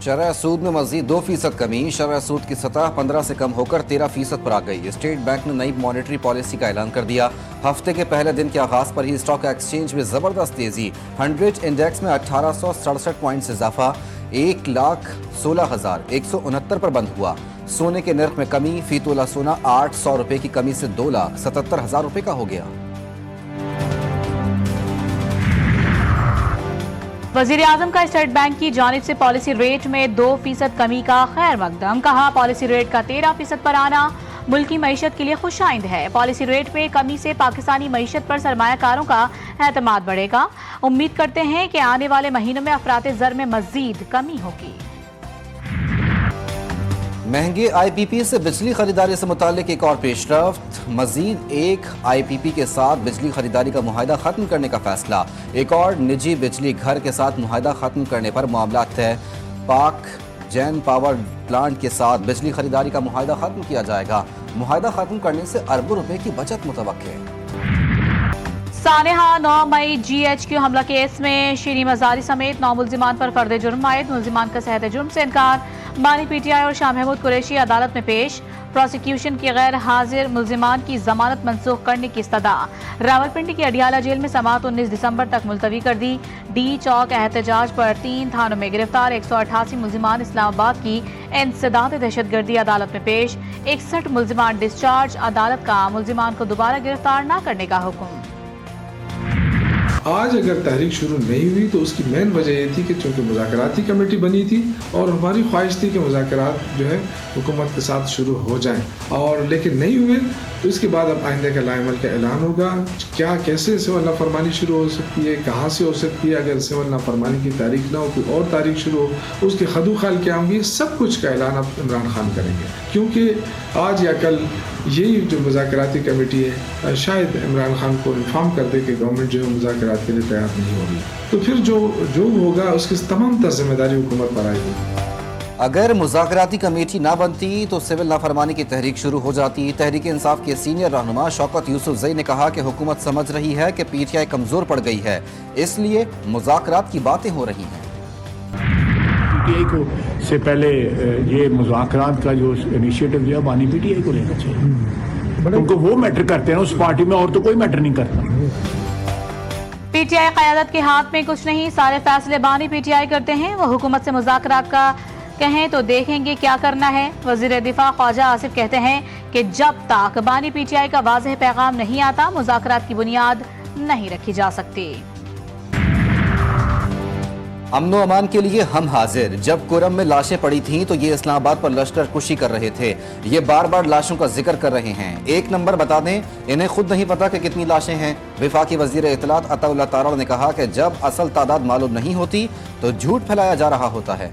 शरह सूद में मजीद 2% कमी। शरह सूद की सतह 15 से कम होकर 13% पर आ गई। स्टेट बैंक ने नई मॉनेटरी पॉलिसी का ऐलान कर दिया। हफ्ते के पहले दिन के आगाज पर ही स्टॉक एक्सचेंज में जबरदस्त तेजी। 100 इंडेक्स में 1867 पॉइंट से इजाफा 1,16,169 पर बंद हुआ। सोने के नर्ख में कमी। फी तोला सोना 800 रुपए की कमी से 2,77,000 रुपए का हो गया। वजीर आजम का स्टेट बैंक की जानिब से पॉलिसी रेट में 2% कमी का खैर मकदम। कहा, पॉलिसी रेट का 13% पर आना मुल्की मईशत के लिए खुशाइंद है। पॉलिसी रेट में कमी से पाकिस्तानी मईशत पर सरमायाकारों का एतमाद बढ़ेगा। उम्मीद करते हैं कि आने वाले महीनों में अफराते ज़र में मजीद कमी होगी। महंगे IPP से बिजली खरीदारी से मुतालिक एक और पेशरफ्त। मजीद एक IPP के साथ बिजली खरीदारी का मुआहदा खत्म करने का फैसला। एक और निजी बिजली घर के साथ मुआहदा खत्म करने पर मामला तय। पाक जैन पावर प्लांट के साथ बिजली खरीदारी का मुआहदा खत्म किया जाएगा। मुआहदा खत्म करने से अरबों रुपए की बचत मुतवक्के है। सानेहा 9 मई GHQ हमला केस में शीरी मजारी समेत 9 मुल्जिमान पर फर्द जुर्म आयद। मुल्जिमान का सेहत जुर्म से इनकार। बानी PTI और शाह महमूद कुरैशी अदालत में पेश। प्रोसिक्यूशन की गैर हाजिर मुल्जिमान की जमानत मनसूख करने की इस्तदा। रावलपिंडी की अडियाला जेल में समाअत 19 दिसंबर तक मुलतवी कर दी। D चौक एहतजाज पर 3 थानों में गिरफ्तार 188 मुल्जिमान इस्लामाबाद की इंसदाद दहशतगर्दी अदालत में पेश। 61 मुल्जिमान डिस्चार्ज। अदालत का मुल्जिमान को दोबारा गिरफ्तार न करने का हुक्म। आज अगर तहरीक शुरू नहीं हुई तो उसकी मेन वजह ये थी कि चूँकि मुज़ाकराती कमेटी बनी थी और हमारी ख्वाहिश थी कि मुज़ाकरात जो है हुकूमत के साथ शुरू हो जाएं, और लेकिन नहीं हुए। तो इसके बाद अब आइंदे का लाइमल का ऐलान होगा। क्या कैसे सिविल नाफरमानी शुरू हो सकती है, कहाँ से हो सकती है, अगर सिविल नाफरमानी की तारीख ना हो कोई और तारीख शुरू हो, उसके खदुखाल क्या होंगी, सब कुछ का ऐलान अब इमरान खान करेंगे। क्योंकि आज या कल यही जो मुज़ाकराती कमेटी है शायद इमरान खान को इन्फॉर्म कर दे कि गवर्नमेंट जो है मुज़ाकरात के लिए तैयार नहीं होगी, तो फिर जो होगा उसकी तमाम तर जिम्मेदारी हुकूमत पर आएगी। अगर मुज़ाकराती कमेटी ना बनती तो सिविल नाफरमानी की तहरीक शुरू हो जाती। तहरीक इंसाफ के सीनियर रहनुमा शौकत यूसुफजई ने कहा कि हुकूमत समझ रही है कि PTI कमज़ोर पड़ गई है, इसलिए मुज़ाकरात की बातें हो रही हैं। PTI को से पहले ये मुज़ाकरात का जो इनिशिएटिव दिया बानी PTI को लेना चाहिए। उनको वो मैटर करते हैं उस पार्टी में, और तो कोई मैटर नहीं करता। PTI क़यादत के हाथ में कुछ नहीं, सारे फैसले बानी PTI करते हैं। वो हुकूमत से मुज़ाकरात का कहें तो देखेंगे क्या करना है। वज़ीर दिफा ख्वाजा आसिफ कहते हैं कि जब तक बानी PTI का वाज़ेह पैगाम नहीं आता मुज़ाकरात की बुनियाद नहीं रखी जा सकती। अमनो अमान के लिए हम हाजिर। जब कोरम में लाशें पड़ी थीं तो ये इस्लामाबाद पर लश्कर कुशी कर रहे थे। ये बार बार लाशों का जिक्र कर रहे हैं। एक नंबर बता दें, इन्हें खुद नहीं पता कि कितनी लाशें हैं। वफाकी वजीर इत्तलात अताउल्लाह तारड़ ने कहा कि जब असल तादाद मालूम नहीं होती तो झूठ फैलाया जा रहा होता है।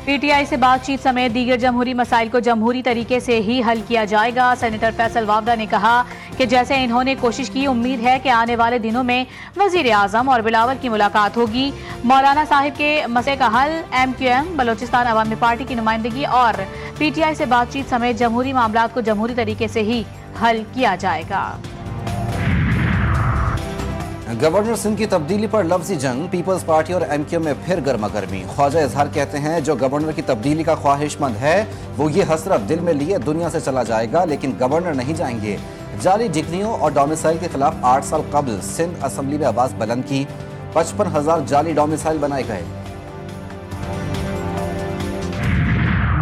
PTI से बातचीत समेत दीगर जमहूरी मसाइल को जमहूरी तरीके से ही हल किया जाएगा। सेनेटर फैसल वावडा ने कहा कि जैसे इन्होंने कोशिश की, उम्मीद है कि आने वाले दिनों में वजीर आजम और बिलावल की मुलाकात होगी। मौलाना साहिब के मसले का हल MQM बलोचिस्तान अवामी पार्टी की नुमाइंदगी और PTI से बातचीत समेत जमहूरी मामलात को जमहूरी तरीके से ही हल किया जाएगा। गवर्नर सिंध की तब्दीली पर लफ्जी जंग। पीपल्स पार्टी और MQM में फिर गर्मा गर्मी। ख्वाजा इजहार कहते हैं जो गवर्नर की तब्दीली का ख्वाहिशमंद है वो ये हसरत दिल में लिए दुनिया से चला जाएगा, लेकिन गवर्नर नहीं जाएंगे। जाली डिग्रियों और डोमिसाइल के खिलाफ 8 साल कबल सिंध असम्बली में आवाज बुलंद की। 55,000 जाली डोमिसाइल बनाए गए।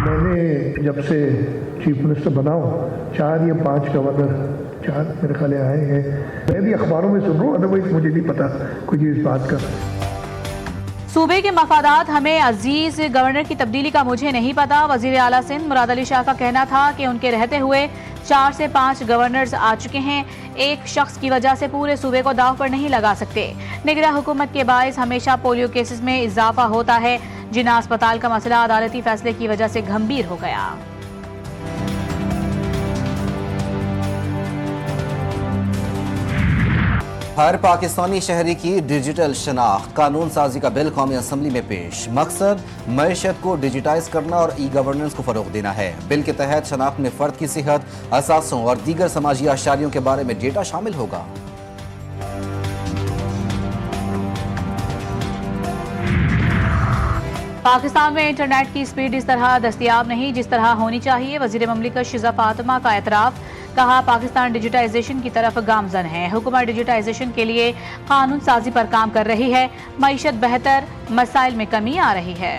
मैंने जब से चीफ मिनिस्टर बना हूँ 4 या 5 गवर्नर 4 मेरे ख्याल आए हैं। मैं भी अखबारों में सुन रहा हूँ, अदरवाइज मुझे नहीं पता कुछ इस बात का। सूबे के मफादात हमें अजीज, गवर्नर की तब्दीली का मुझे नहीं पता। वजीर आला सिंध मुराद अली शाह का कहना था कि उनके रहते हुए 4 से 5 गवर्नर्स आ चुके हैं। एक शख्स की वजह से पूरे सूबे को दाव पर नहीं लगा सकते। निगरान हुकूमत के बायस हमेशा पोलियो केसेस में इजाफा होता है। जिना अस्पताल का मसला अदालती फैसले की वजह से गंभीर हो गया। हर पाकिस्तानी शहरी की डिजिटल शनाख्त। कानून साजी का बिल कौमी असम्बली में पेश। मकसद मईशत को डिजिटाइज करना और ई-गवर्नेंस को फरोग देना है। बिल के तहत शनाख्त में फर्द की सेहत, असासों और दीगर समाजी आशारियों के बारे में डेटा शामिल होगा। पाकिस्तान में इंटरनेट की स्पीड इस तरह दस्तयाब नहीं जिस तरह होनी चाहिए। वजीर ममलिकत शिजा फातिमा का एतराफ। कहा, पाकिस्तान डिजिटाइजेशन की तरफ गामजन है। हुकूमत डिजिटाइजेशन के लिए कानून साजी पर काम कर रही है। मईशत बेहतर, मसाइल में कमी आ रही है।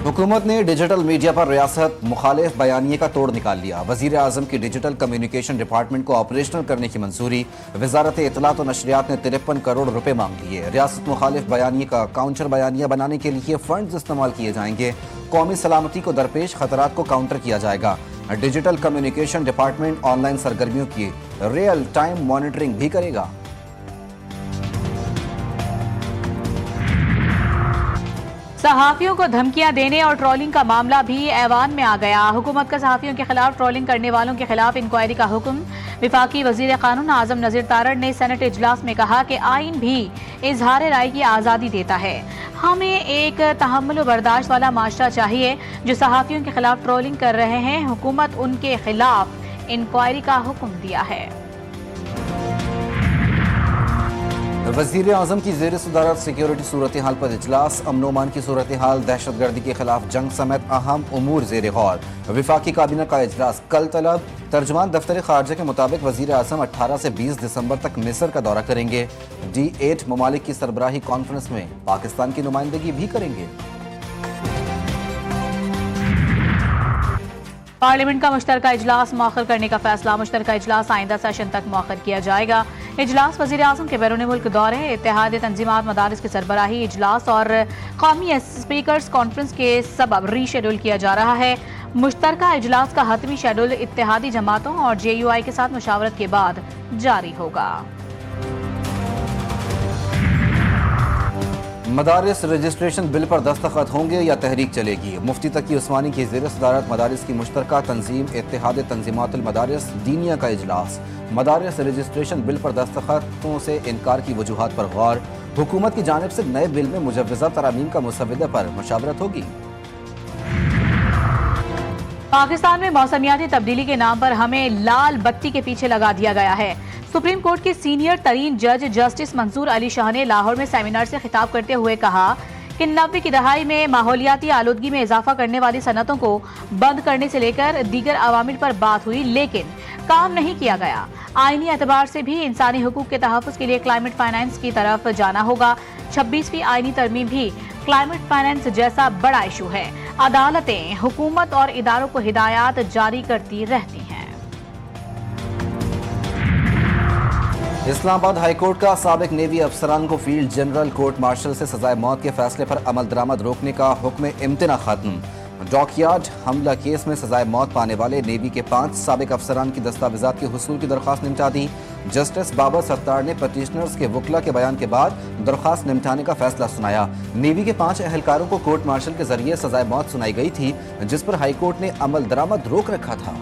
हुकूमत ने डिजिटल मीडिया पर रियासत मुखालिफ बयानिए का तोड़ निकाल लिया। वजीर आजम की डिजिटल कम्युनिकेशन डिपार्टमेंट को ऑपरेशनल करने की मंजूरी। वजारत इत्तलात और नशरियात ने 53 करोड़ रुपए मांग लिए। रियासत मुखालिफ बयानिए का काउंटर बयानिया बनाने के लिए फंड्स इस्तेमाल किए जाएंगे। कौमी सलामती को दरपेश खतरात को काउंटर किया जाएगा। डिजिटल कम्युनिकेशन डिपार्टमेंट ऑनलाइन सरगर्मियों की रियल टाइम मॉनिटरिंग भी करेगा। सहाफियों को धमकियां देने और ट्रोलिंग का मामला भी ऐवान में आ गया। हुकूमत का सहाफियों के खिलाफ ट्रोलिंग करने वालों के खिलाफ इंक्वायरी का हुक्म। विफाकी वजीर कानून आजम नजीर तारड़ ने सेनेट इजलास में कहा कि आइन भी इजहार राय की आज़ादी देता है। हमें एक तहम्मुल बर्दाश्त वाला माशरा चाहिए। जो सहाफियों के खिलाफ ट्रोलिंग कर रहे हैं, हुकूमत उनके खिलाफ इंक्वायरी का हुक्म दिया है। वज़ीर आज़म की ज़ेर सदारत सिक्योरिटी सूरत हाल पर इजलास। अमन ओमान की सूरत हाल, दहशत गर्दी के खिलाफ जंग समेत अहम उमूर ज़ेर गौर। विफाकी काबीना का इजलास कल तलब। तर्जुमान दफ्तर खारजा के मुताबिक वज़ीर आज़म 18 से 20 दिसंबर तक मिस्र का दौरा करेंगे। D8 ममालिक की सरबराही कॉन्फ्रेंस में पाकिस्तान की नुमाइंदगी भी करेंगे। पार्लियामेंट का मुश्तरका इजलास मौखर करने का फैसला। मुश्तरका इजलास आइंदा सेशन तक मौखर किया जाएगा। इजलास वज़ीर आज़म के बैरून मुल्क दौरे, इत्तेहाद तंजीमात मदारिस की सरबराही इजलास और कौमी स्पीकर्स कॉन्फ्रेंस के सबब रीशेड्यूल किया जा रहा है। मुश्तरका इजलास का हतमी शेड्यूल इत्तेहादी जमातों और JUI के साथ मशावरत के बाद जारी होगा। मदारिस रजिस्ट्रेशन बिल पर दस्तखत होंगे या तहरीक चलेगी। मुफ्ती तकी उस्मानी की ज़ेर सदारत मदारिस की मुश्तरका तंजीम इत्तेहाद तंजीमातुल मदारिस दीनिया का इजलास। मदारिस रजिस्ट्रेशन बिल पर दस्तखतों से इनकार की वजूहात पर गौर। हुकूमत की जानिब से नए बिल में मुजव्वज़ा तरामीम का मुसव्वदे पर मुशावरत होगी। पाकिस्तान में मौसमियाती तब्दीली के नाम पर हमें लाल बत्ती के पीछे लगा दिया गया है। सुप्रीम कोर्ट के सीनियर तरीन जज जस्टिस मंसूर अली शाह ने लाहौर में सेमिनार से खिताब करते हुए कहा कि 90 की दहाई में माहौलियाती आलूदगी में इजाफा करने वाली सनतों को बंद करने से लेकर दीगर अवामिल पर बात हुई, लेकिन काम नहीं किया गया। आईनी एतबार से भी इंसानी हुकूक के तहफ़्फ़ुज़ के लिए क्लाइमेट फाइनेंस की तरफ जाना होगा। 26वीं आईनी तरमीम भी क्लाइमेट फाइनेंस जैसा बड़ा इशू है। अदालतें हुकूमत और इदारों को हिदायत जारी करती रहती हैं। इस्लामाबाद हाईकोर्ट का साबिक नेवी अफसरान को फील्ड जनरल कोर्ट मार्शल से सजाए मौत के फैसले पर अमल दरामद रोकने का हुक्म इम्तना खत्म। डॉकयार्ड हमला केस में सजाए मौत पाने वाले नेवी के 5 साबिक अफसरान की दस्तावेजात के हुसूल की दरख्वास्त निपटा दी। जस्टिस बाबर सत्तार ने पटिशनर्स के वकला के बयान के बाद दरख्वास्त निपटाने का फैसला सुनाया। नेवी के 5 एहलकारों को कोर्ट मार्शल के जरिए सजाए मौत सुनाई गई थी, जिस पर हाईकोर्ट ने अमल दरामद रोक रखा था।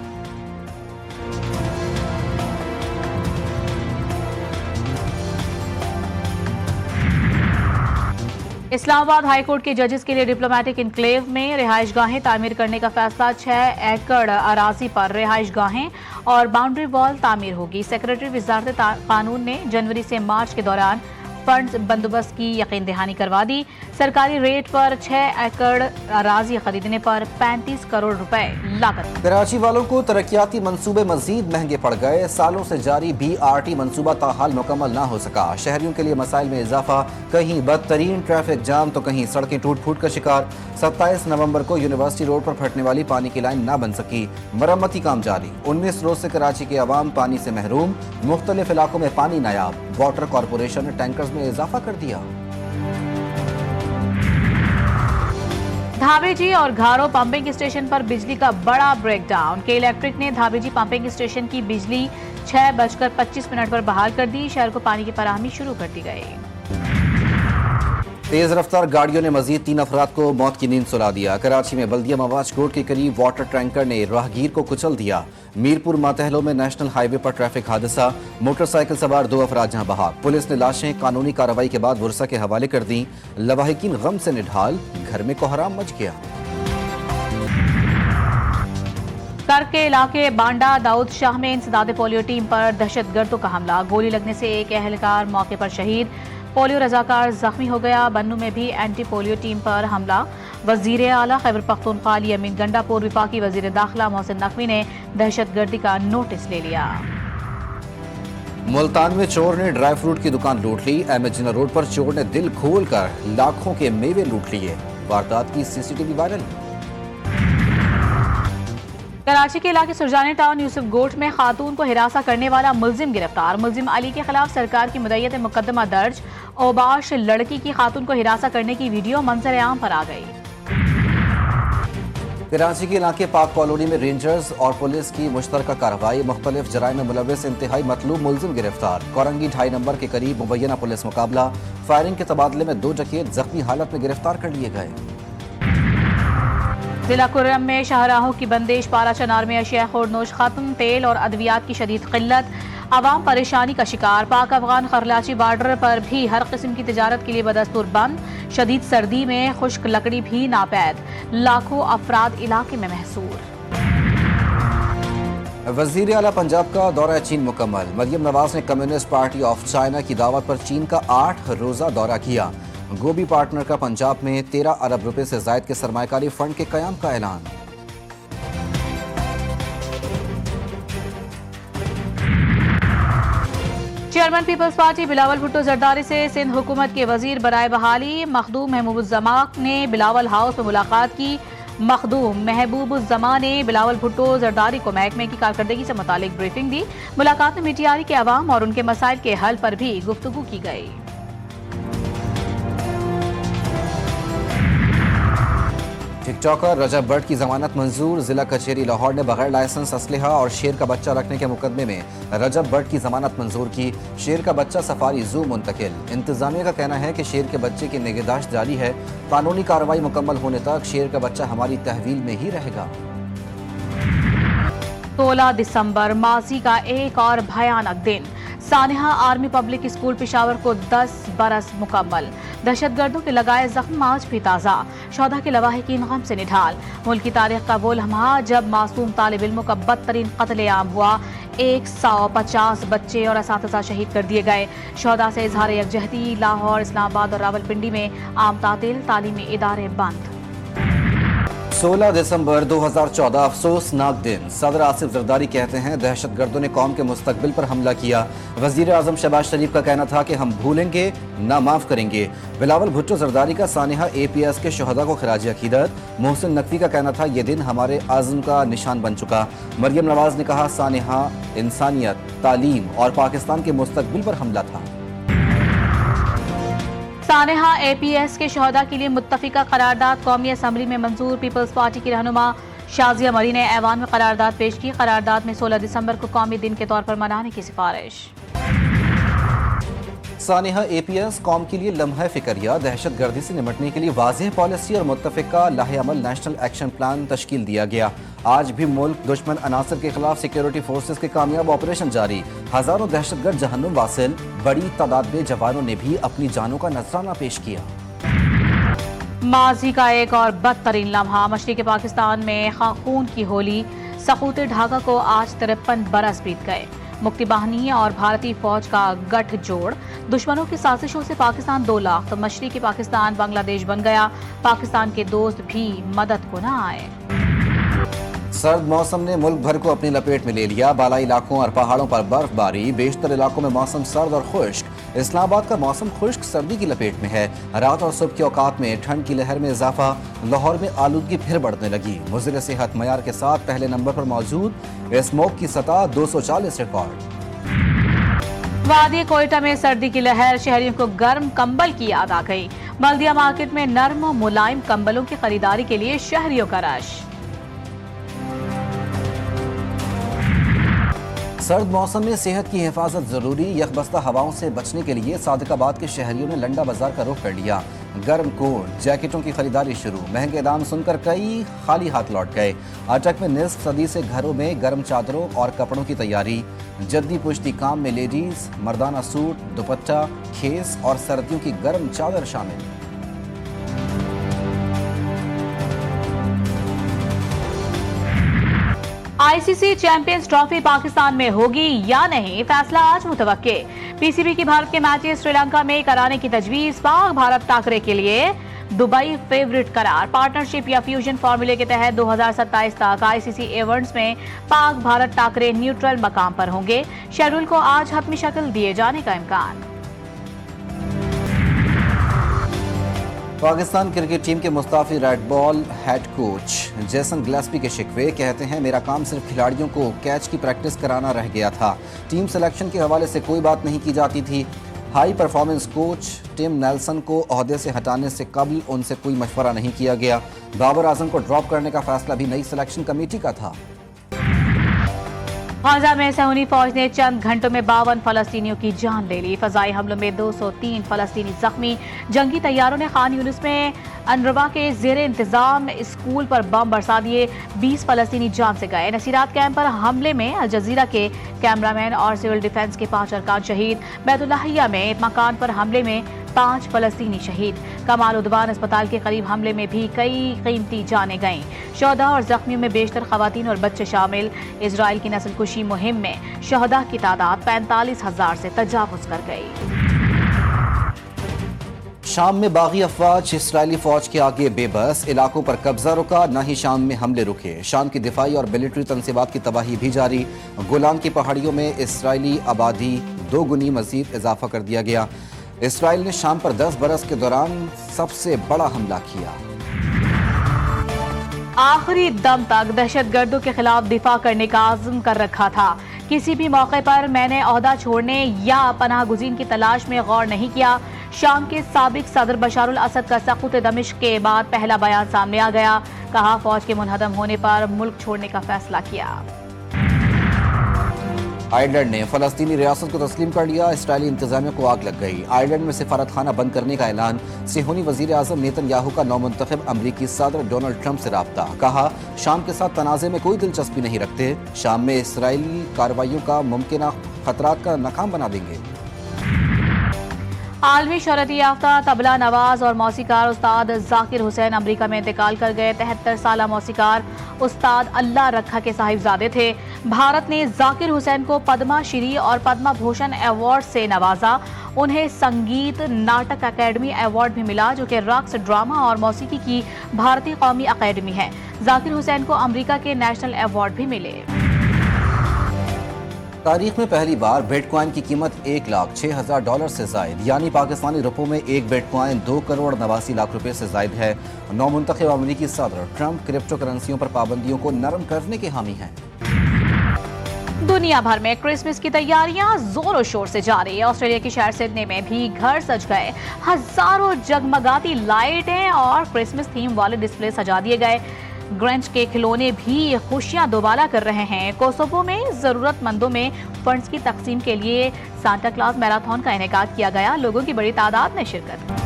इस्लामाबाद हाईकोर्ट के जजेस के लिए डिप्लोमेटिक इनक्लेव में रिहाइश गाहें तामीर करने का फैसला। 6 एकड़ अराजी पर रिहाइश गाहें और बाउंड्री वॉल तामीर होगी। सेक्रेटरी वजारत कानून ने जनवरी से मार्च के दौरान फंड्स बंदोबस्त की यकीन दहानी करवा दी। सरकारी रेट पर 6 एकड़ अराजी खरीदने पर 35 करोड़ रुपए लागत। कराची वालों को तरक्याती मंसूबे मजीद महंगे पड़ गए। सालों से जारी BRT मंसूबा ताहाल मुकम्मल ना हो सका। शहरियों के लिए मसाइल में इजाफा, कहीं बदतरीन ट्रैफिक जाम तो कहीं सड़कें टूट फूट का शिकार। 27 नवंबर को यूनिवर्सिटी रोड पर फटने वाली पानी की लाइन ना बन सकी, मरम्मती काम जारी। 19 रोज से कराची के अवाम पानी से महरूम, मुख्तलिफ इलाकों में पानी नायाब। वाटर कॉरपोरेशन ने टैंकर्स में इजाफा कर दिया। धाबेजी और घारो पंपिंग स्टेशन पर बिजली का बड़ा ब्रेकडाउन। के इलेक्ट्रिक ने धाबेजी पंपिंग स्टेशन की बिजली 6:25 पर बहाल कर दी। शहर को पानी की फराहमी शुरू कर दी गई। तेज रफ्तार गाड़ियों ने मजीद 3 अफराद को मौत की नींद सुला दिया। कराची में बल्दिया मवाज रोड के करीब वाटर टैंकर ने राहगीर को कुचल दिया। मीरपुर मातहलो में नेशनल हाईवे पर ट्रैफिक हादसा, मोटरसाइकिल सवार 2 अफराद जहां बहाक। पुलिस ने लाशें कानूनी कार्रवाई के बाद वर्षा के हवाले कर दी। लवाहिकीन गम से निढाल, घर में कोहराम मच गया। कर के इलाके बांडा दाऊद शाह में इंसदाद पोलियो टीम पर दहशतगर्दों का हमला। गोली लगने से एक एहलकार मौके पर शहीद, पोलियो रजाकार जख्मी हो गया। बन्नू में भी एंटी पोलियो टीम पर हमला। वजीर आला खैबर पख्तूनख्वा अली अमीन गंडापुर, विफाकी वजीर दाखिला मोहसिन नकवी ने दहशतगर्दी का नोटिस ले लिया। मुल्तान में चोर ने ड्राई फ्रूट की दुकान लूट ली। अहमद जिन्ना रोड पर चोर ने दिल खोलकर लाखों के मेवे लूट लिए। वारदात की सीसीटीवी वायरल। कराची के इलाके सुरजानी टाउन यूसुफ गोट में खातून को हिरासा करने वाला मुलजिम गिरफ्तार। मुलजिम अली के खिलाफ सरकार की मुद्दत मुकदमा दर्ज। ओबाश लड़की की खातून को हिरासा करने की वीडियो मंजर आम पर आ गई। कराची के इलाके पाक कॉलोनी में रेंजर्स और पुलिस की मुश्तरका कार्रवाई। मुख्तलिफ जराइम में मुलविस इंतहाई मतलूब मुलजिम गिरफ्तार। कोरंगी 2.5 नंबर के करीब मुबैना पुलिस मुकाबला। फायरिंग के तबादले में 2 डकैत जख्मी हालत में गिरफ्तार कर लिए गए। जिला कुर्रम में शाहराहों की बंदिश। पारा चनार में अशिया खुरनोश खत्म। तेल और अद्वियात की शदीद किल्लत, आवाम परेशानी का शिकार। पाक अफगान खरलाची बॉर्डर पर भी हर किस्म की तिजारत के लिए बदस्तूर बंद। शदीद सर्दी में खुश्क लकड़ी भी नापैद। लाखों अफराद इलाके में महसूर। वजीर आला पंजाब का दौरा चीन मुकम्मल। मरियम नवाज ने कम्युनिस्ट पार्टी ऑफ चाइना की दावत पर चीन का 8 रोजा दौरा किया। गोबी पार्टनर का पंजाब में 13 अरब रुपए से जायद के सरमायाकारी फंड के कयाम का ऐलान। चेयरमैन पीपल्स पार्टी बिलावल भुट्टो जरदारी से सिंध हुकूमत के वजीर बराए बहाली मखदूम महबूबुज्जमा ने बिलावल हाउस में मुलाकात की। मखदूम महबूबुज्जमा ने बिलावल भुट्टो जरदारी को महकमे की कारकर्दगी से मुतालिक ब्रीफिंग दी। मुलाकात में मीटियारी के अवाम और उनके मसाइल के हल पर भी गुफ्तगू की गई। टिकटॉकर रजब भट्ट की जमानत मंजूर। जिला कचहरी लाहौर ने बगैर लाइसेंस असलहा और शेर का बच्चा रखने के मुकदमे में रजब भट्ट की जमानत मंजूर की। शेर का बच्चा सफारी जू मुंतकिल। इंतजामिया का कहना है कि शेर के बच्चे की निगहदाश्त जारी है। कानूनी कार्रवाई मुकम्मल होने तक शेर का बच्चा हमारी तहवील में ही रहेगा। 16 दिसंबर माजी का एक और भयानक दिन। सानिहा आर्मी पब्लिक स्कूल पेशावर को 10 बरस मुकम्मल। दहशतगर्दों के लगाए जख्म आज भी ताज़ा। शौदा के लवाहिकीन गम से निढाल। मुल्क की तारीख का वो लम्हा जब मासूम तालिब इल्मों का बदतरीन कत्लेआम हुआ। 150 बच्चे और असातिज़ा शहीद कर दिए गए। शौदा से इजहार यकजहती। लाहौर, इस्लामाबाद और रावलपिंडी में आम तातील, तालीमी इदारे बंद। 16 दिसंबर 2014 अफसोसनाक दिन। सदर आसिफ जरदारी कहते हैं दहशतगर्दों ने कौम के मुस्तकबिल पर हमला किया। वजीर आजम शहबाज शरीफ का कहना था कि हम भूलेंगे ना माफ करेंगे। बिलावल भुट्टो जरदारी का सानिहा APS के शहदा को खराज अकीदत। मोहसिन नकवी का कहना था ये दिन हमारे आज़म का निशान बन चुका। मरियम नवाज ने कहा सानिहा इंसानियत, तालीम और पाकिस्तान के मुस्तकबिल पर हमला था। सानेहा APS के शहदा के लिए मुत्तफिका करारदाद कौमी असम्बली में मंजूर। पीपल्स पार्टी की रहनुमा शाजिया मरी ने ऐवान में करारदाद पेश की। करारदाद में 16 दिसंबर को कौमी दिन के तौर पर मनाने की सिफारिश। सानिहा APS कौम के लिए लम्हा फिक्रिया। दहशतगर्दी से निपटने के लिए वाज़ेह पॉलिसी और मुत्तफिका लाहे-अमल नेशनल एक्शन प्लान तश्कील दिया गया। आज भी मुल्क दुश्मन अनासर के खिलाफ सिक्योरिटी फोर्सेस के कामयाब ऑपरेशन जारी। हजारों दहशतगर्द जहन्नुम वासिल। बड़ी तादाद में जवानों ने भी अपनी जानों का नजराना पेश किया। माजी का एक और बदतरीन लम्हा। मशरिक़ पाकिस्तान में खून की होली। सकूत ढाका को आज 53 बरस बीत गए। मुक्ति बाहिनी और भारतीय फौज का गठजोड़। दुश्मनों की साजिशों से पाकिस्तान 2 लाख तो मशरिक़ी पाकिस्तान बांग्लादेश बन गया। पाकिस्तान के दोस्त भी मदद को न आए। सर्द मौसम ने मुल्क भर को अपनी लपेट में ले लिया। बालाई इलाकों और पहाड़ों पर बर्फबारी। बेशतर इलाकों में मौसम सर्द और खुश्क। इस्लामाबाद का मौसम खुश्क सर्दी की लपेट में है। रात और सुबह के औकात में ठंड की लहर में इजाफा। लाहौर में आलूदगी फिर बढ़ने लगी। मुज़िर सेहत मयार के साथ पहले नंबर पर मौजूद। स्मोक की सतह 240 रिकॉर्ड। वादी कोयटा में सर्दी की लहर। शहरियों को गर्म कंबल की याद आ गई। बल्दिया मार्केट में नर्म और मुलायम कंबलों की खरीदारी के लिए शहरियों का रश। सर्द मौसम में सेहत की हिफाजत जरूरी। यखबस्ता हवाओं से बचने के लिए सादिकाबाद के शहरियों ने लंडा बाजार का रुख कर लिया। गर्म कोट, जैकेटों की खरीदारी शुरू। महंगे दाम सुनकर कई खाली हाथ लौट गए। अटक में निस्फ सदी से घरों में गर्म चादरों और कपड़ों की तैयारी। जद्दी पुश्ती काम में लेडीज, मर्दाना सूट, दुपट्टा, खेस और सर्दियों की गर्म चादर शामिल। आईसीसी चैंपियंस ट्रॉफी पाकिस्तान में होगी या नहीं, फैसला आज मुतवक्के। पीसीबी की भारत के मैचेस श्रीलंका में कराने की तजवीज। पाक भारत टाकरे के लिए दुबई फेवरेट करार। पार्टनरशिप या फ्यूजन फार्मूले के तहत 2027 तक आईसीसी इवेंट्स में पाक भारत टाकरे न्यूट्रल मकाम पर होंगे। शेड्यूल को आज हतमी शक्ल दिए जाने का इम्कान। पाकिस्तान क्रिकेट टीम के Mustafi red ball head coach Jason Gillespie के शिकवे। कहते हैं मेरा काम सिर्फ खिलाड़ियों को कैच की प्रैक्टिस कराना रह गया था। टीम सिलेक्शन के हवाले से कोई बात नहीं की जाती थी। High performance coach Tim Nelson को ओहदे से हटाने से कबल उनसे कोई मशवरा नहीं किया गया। बाबर आजम को ड्रॉप करने का फैसला भी नई सिलेक्शन कमेटी का था। गाजा में सहूनी फौज ने चंद घंटों में 52 फलस्तीनियों की जान ले ली। फजाई हमलों में 203 फलस्तीनी जख्मी। जंगी तैयारों ने खान यूनिस में अनरवा के जेर इंतजाम स्कूल पर बम बरसा दिए। 20 फलस्तीनी जान से गए। नसीरात कैंप पर हमले में अल जजीरा के कैमरामैन और सिविल डिफेंस के 5 अरकान शहीद। बैतुल्लाहिया में एक मकान पर हमले में 5 फलस्तीनी शहीद। कमाल उद्वान अस्पताल के करीब हमले में भी कई कीमती जानें गईं। शहदा और जख्मियों में बेशतर खवातीन और बच्चे शामिल। इजराइल की नस्लकुशी मुहिम में शहदा की तादाद 45,000 से तजावुज कर गई। शाम में बागी अफवाज इसराइली फौज के आगे बेबस। इलाकों पर कब्जा रुका, न ही शाम में हमले रुके। शाम की दिफाई और मिलिट्री तनसीबात की तबाही भी जारी। गोलान की पहाड़ियों में इसराइली आबादी 2 गुनी मजीद इजाफा कर दिया गया। इसराइल ने शाम पर 10 बरस के दौरान सबसे बड़ा हमला किया। आखिरी दम तक दहशतगर्दों के खिलाफ दिफा करने का आज़म कर रखा था। किसी भी मौके पर मैंने ओहदा छोड़ने या पनाह गुज़ीन की तलाश में गौर नहीं किया। शाम के साबिक सदर बशारुल असद का सक़ूत दमिश्क के बाद पहला बयान सामने आ गया। कहा फौज के मुनहदम होने पर मुल्क छोड़ने का फैसला किया। आयरलैंड ने फलस्तीनी रियासत को तस्लीम कर लिया। इसराइली इंतजामिया को आग लग गई। आयरलैंड में सिफारत खाना बंद करने का ऐलान। सिहोनी वजीर आजम नेतन्याहू का नौमुंतखब अमरीकी सदर डोनाल्ड ट्रंप से राब्ता। कहा शाम के साथ तनाज़े में कोई दिलचस्पी नहीं रखते। शाम में इसराइली कार्रवाइयों का मुमकिन खतरात का नाकाम बना देंगे। आलमी शोहरत याफ्ता तबला नवाज और मौसीकार उस्ताद जाकिर हुसैन अमरीका में इंतकाल कर गए। 73 साला मौसीकार उस्ताद अल्लाह रखा के साहिबजादे थे। भारत ने जाकिर हुसैन को पद्मा श्री और पद्मा भूषण अवार्ड से नवाजा। उन्हें संगीत नाटक अकेडमी अवार्ड भी मिला, जो कि रक्स, ड्रामा और मौसीकी की भारतीय कौमी अकेडमी है। जाकिर हुसैन को अमरीका के नेशनल अवार्ड भी मिले। तारीख में पहली बार बिटकॉइन की कीमत $1,06,000 से जायद, यानी पाकिस्तानी रुपयों में एक बिटकॉइन 2 करोड़ 89 लाख रुपए से जायद है। नौमुंतखब अमरीकी सदर ट्रंप क्रिप्टो करेंसियों पर पाबंदियों को नरम करने के हामी हैं। दुनिया भर में क्रिसमस की तैयारियां जोरों शोर से जारी है। ऑस्ट्रेलिया के शहर सिडनी में भी घर सज गए। हजारों जगमगाती लाइटें और क्रिसमस थीम वाले डिस्प्ले सजा दिए गए। ग्रेंच के खिलौने भी खुशियां दोबारा कर रहे हैं। कोसोवो में जरूरतमंदों में फंड्स की तकसीम के लिए सांता क्लॉज मैराथन का इनेकाद किया गया। लोगों की बड़ी तादाद ने शिरकत की।